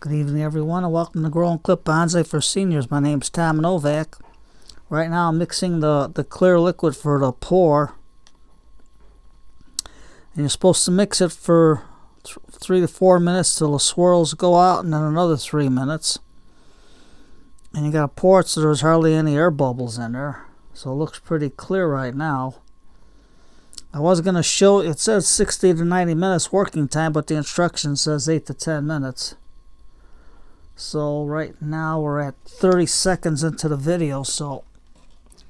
Good evening, everyone, and welcome to Growing Clip Bonsai for Seniors. My name is Tom Novak. Right now I'm mixing the clear liquid for the pour. And you're supposed to mix it for 3 to 4 minutes till the swirls go out, and then another 3 minutes. And you got to pour it so there's hardly any air bubbles in there. So it looks pretty clear right now. I was going to show, it says 60 to 90 minutes working time, but the instruction says 8 to 10 minutes. So right now we're at 30 seconds into the video, so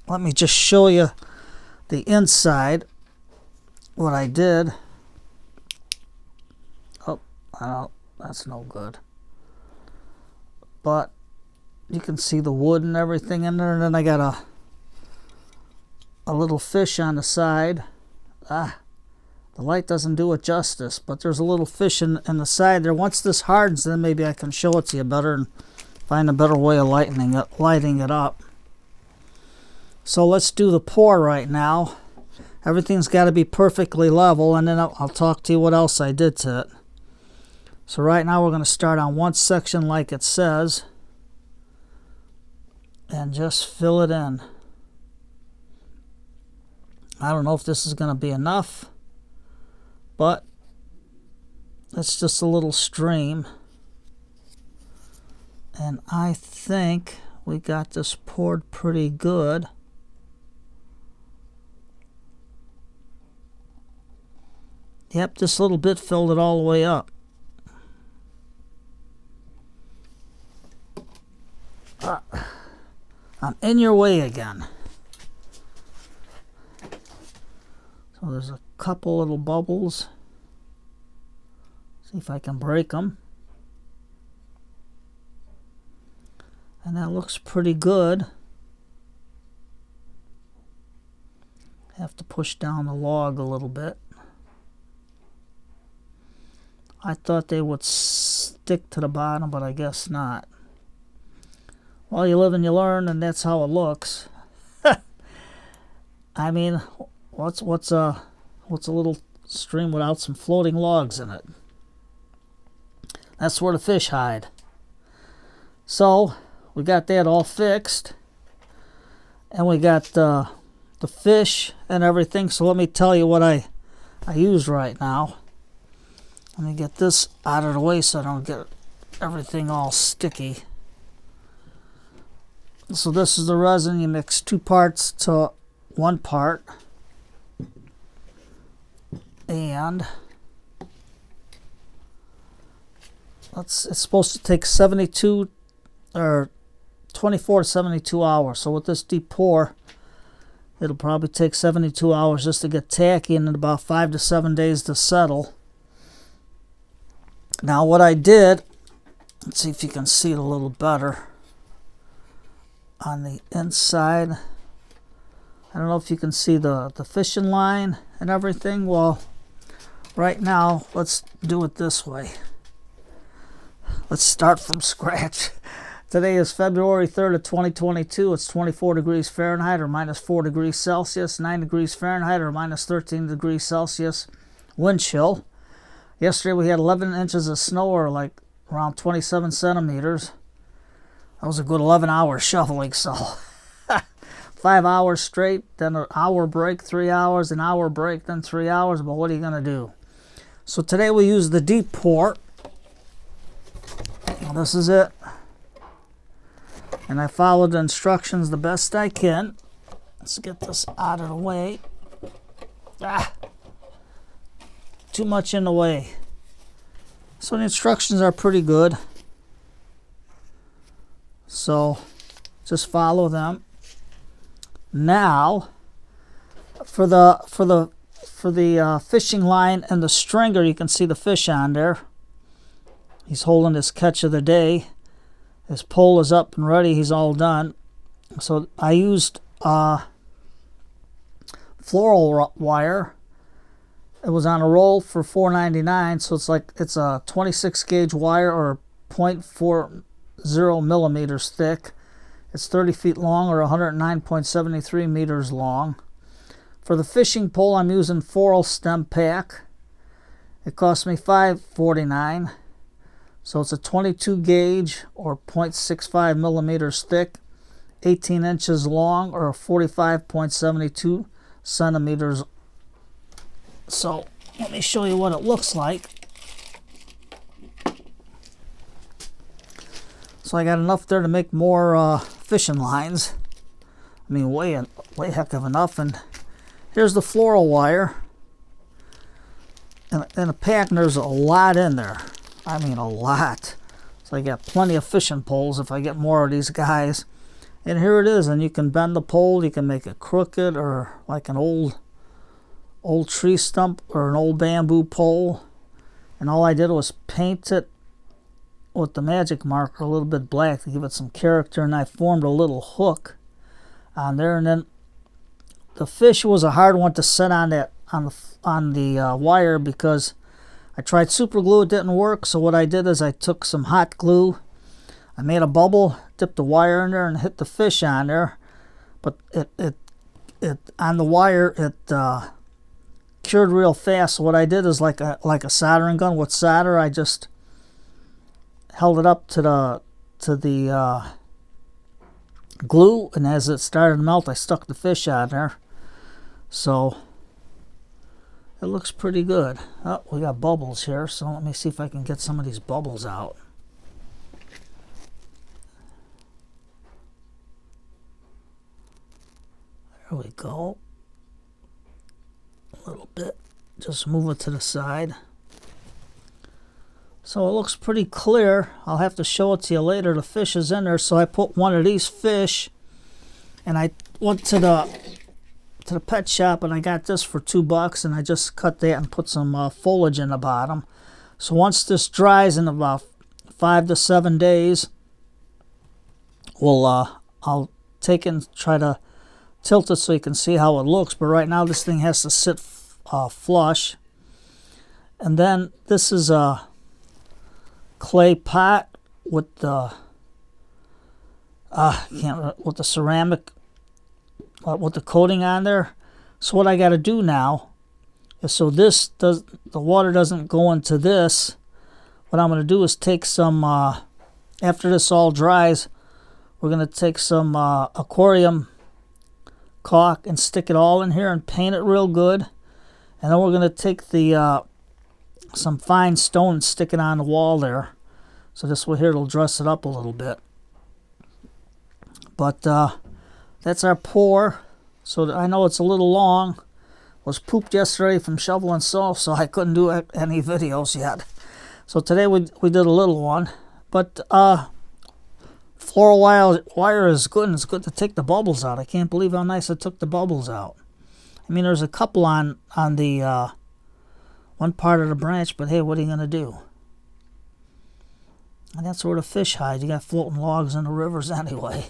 let me just show you the inside, what I did. Oh, that's no good. But you can see the wood and everything in there, and then I got a little fish on the side. The light doesn't do it justice, but there's a little fish in the side there. Once this hardens, then maybe I can show it to you better and find a better way of lighting it up. So let's do the pour right now. Everything's got to be perfectly level, and then I'll talk to you what else I did to it. So right now we're going to start on one section like it says, and just fill it in. I don't know if this is going to be enough, but it's just a little stream, and I think we got this poured pretty good. Yep, this little bit filled it all the way up. I'm in your way again. So there's a couple little bubbles. See if I can break them. And that looks pretty good. Have to push down the log a little bit. I thought they would stick to the bottom, but I guess not. Well, you live and you learn, and that's how it looks. I mean, what's a little stream without some floating logs in it? That's where the fish hide. So we got that all fixed, and we got the fish and everything. So let me tell you what I used right now. Let me get this out of the way so I don't get everything all sticky. So this is the resin. You mix 2 parts to 1 part. And it's supposed to take 72 or 24 to 72 hours. So with this deep pour, it'll probably take 72 hours just to get tacky, and about 5 to 7 days to settle. Now what I did, let's see if you can see it a little better on the inside. I don't know if you can see the fishing line and everything. Well, right now, let's do it this way. Let's start from scratch. Today is February 3rd of 2022. It's 24 degrees Fahrenheit or minus 4 degrees Celsius, 9 degrees Fahrenheit or minus 13 degrees Celsius wind chill. Yesterday we had 11 inches of snow, or like around 27 centimeters. That was a good 11 hours shoveling, so 5 hours straight, then an hour break, 3 hours, an hour break, then 3 hours. But what are you going to do? So today we use the deep pour. Well, this is it. And I followed the instructions the best I can. Let's get this out of the way. Too much in the way. So the instructions are pretty good. So just follow them. Now, for the fishing line and the stringer, you can see the fish on there. He's holding his catch of the day. His pole is up and ready. He's all done. So I used Floral Wire. It was on a roll for $4.99, so it's a 26 gauge wire, or 0.40 millimeters thick. It's 30 feet long, or 109.73 meters long. For the fishing pole, I'm using Floral Stem pack. It cost me $5.49. So it's a 22 gauge or 0.65 millimeters thick, 18 inches long, or 45.72 centimeters. So let me show you what it looks like. So I got enough there to make more fishing lines. I mean, way heck of enough. And here's the floral wire. In a pack, and there's a lot in there. I mean, a lot. So I got plenty of fishing poles if I get more of these guys. And here it is. And you can bend the pole. You can make it crooked or like an old tree stump or an old bamboo pole. And all I did was paint it with the magic marker a little bit black to give it some character. And I formed a little hook on there. And then the fish was a hard one to set on that on the wire because I tried super glue, it didn't work. So what I did is I took some hot glue, I made a bubble, dipped the wire in there, and hit the fish on there. But it on the wire it cured real fast. So what I did is like a soldering gun with solder. I just held it up to the glue, and as it started to melt, I stuck the fish on there. So it looks pretty good. Oh, we got bubbles here, so let me see if I can get some of these bubbles out. There we go. A little bit. Just move it to the side. So it looks pretty clear. I'll have to show it to you later. The fish is in there, so I put one of these fish, and I went to the pet shop and I got this for $2, and I just cut that and put some foliage in the bottom. So once this dries in about 5 to 7 days, I'll take it and try to tilt it so you can see how it looks. But right now this thing has to sit flush. And then this is a clay pot with the with the ceramic with the coating on there. So what I got to do now is, so the water doesn't go into this, what I'm going to do is take some after this all dries, we're going to take some aquarium caulk and stick it all in here and paint it real good. And then we're going to take the some fine stone and stick it on the wall there. So this way here it'll dress it up a little bit. But that's our pour. So I know it's a little long. Was pooped yesterday from shoveling snow, so I couldn't do any videos yet. So today we did a little one. But floral wire is good, and it's good to take the bubbles out. I can't believe how nice it took the bubbles out. I mean, there's a couple on the one part of the branch, but hey, what are you going to do? And that's where the fish hide. You got floating logs in the rivers anyway.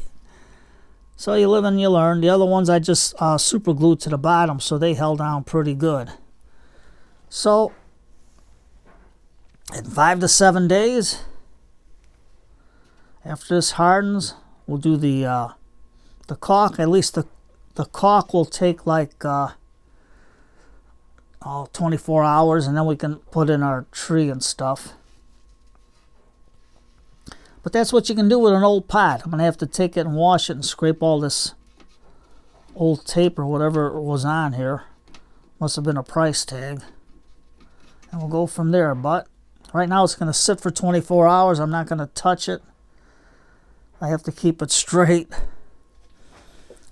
So you live and you learn. The other ones I just super glued to the bottom, so they held down pretty good. So in 5 to 7 days, after this hardens, we'll do the caulk. At least the caulk will take like 24 hours, and then we can put in our tree and stuff. But that's what you can do with an old pot. I'm going to have to take it and wash it and scrape all this old tape or whatever was on here. Must have been a price tag. And we'll go from there. But right now it's going to sit for 24 hours. I'm not going to touch it. I have to keep it straight.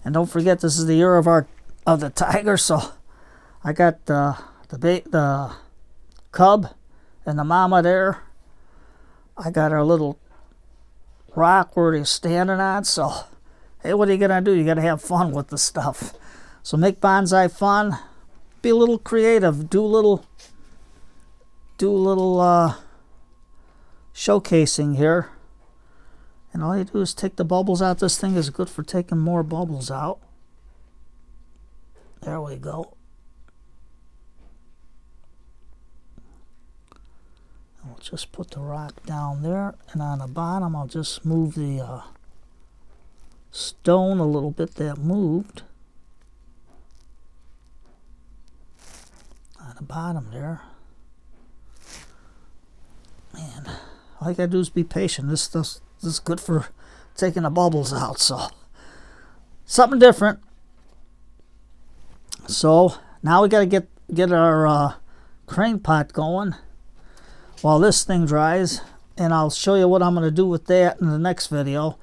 And don't forget, this is the year of the tiger. So I got the cub and the mama there. I got our little rock where he's standing on. So hey, what are you gonna do? You gotta have fun with the stuff. So make bonsai fun, be a little creative, do a little showcasing here, and all you do is take the bubbles out. This thing is good for taking more bubbles out. There we go. I'll just put the rock down there, and on the bottom I'll just move the stone a little bit that moved on the bottom there. And all you gotta do is be patient. This is good for taking the bubbles out. So something different. So now we gotta get our crane pot going while this thing dries, and I'll show you what I'm gonna do with that in the next video,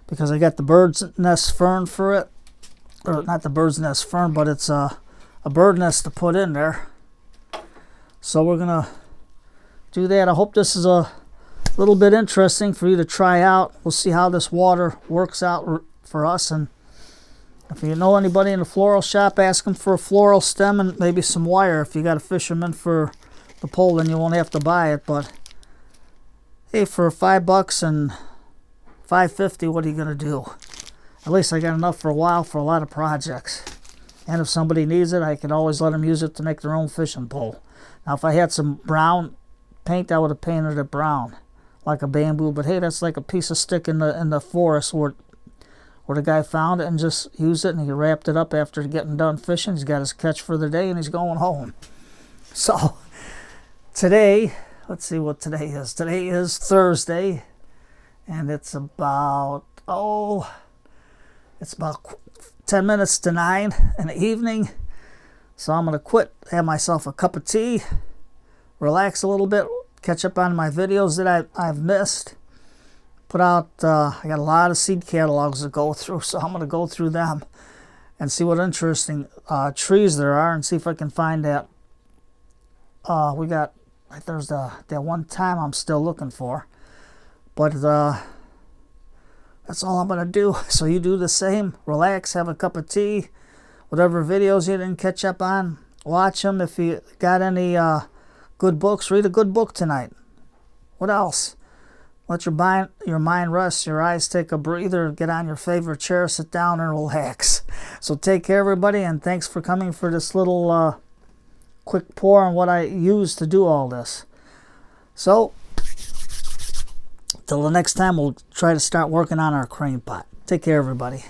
because I got the bird's nest fern for it, or not the bird's nest fern, but it's a bird nest to put in there. So we're gonna do that. I hope this is a little bit interesting for you to try out. We'll see how this water works out for us, and if you know anybody in the floral shop, ask them for a floral stem and maybe some wire. If you got a fisherman for the pole, then you won't have to buy it. But hey, for $5 and $5.50, what are you gonna do? At least I got enough for a while for a lot of projects. And if somebody needs it, I can always let them use it to make their own fishing pole. Now, if I had some brown paint, I would have painted it brown, like a bamboo. But hey, that's like a piece of stick in the forest where the guy found it and just used it, and he wrapped it up after getting done fishing. He's got his catch for the day, and he's going home. So today, let's see what today is. Today is Thursday, and it's about 10 minutes to 9 in the evening. So I'm gonna quit, have myself a cup of tea, relax a little bit, catch up on my videos that I've missed. Put out, I got a lot of seed catalogs to go through, so I'm gonna go through them and see what interesting trees there are, and see if I can find that. We got, there's that one time I'm still looking for, but that's all I'm gonna do. So you do the same, relax, have a cup of tea, whatever videos you didn't catch up on, watch them. If you got any good books, read a good book tonight. What else? Let your mind rest, your eyes take a breather, get on your favorite chair, sit down and relax. So take care, everybody, and thanks for coming for this little quick pour on what I use to do all this. So till the next time, we'll try to start working on our crane pot. Take care, everybody.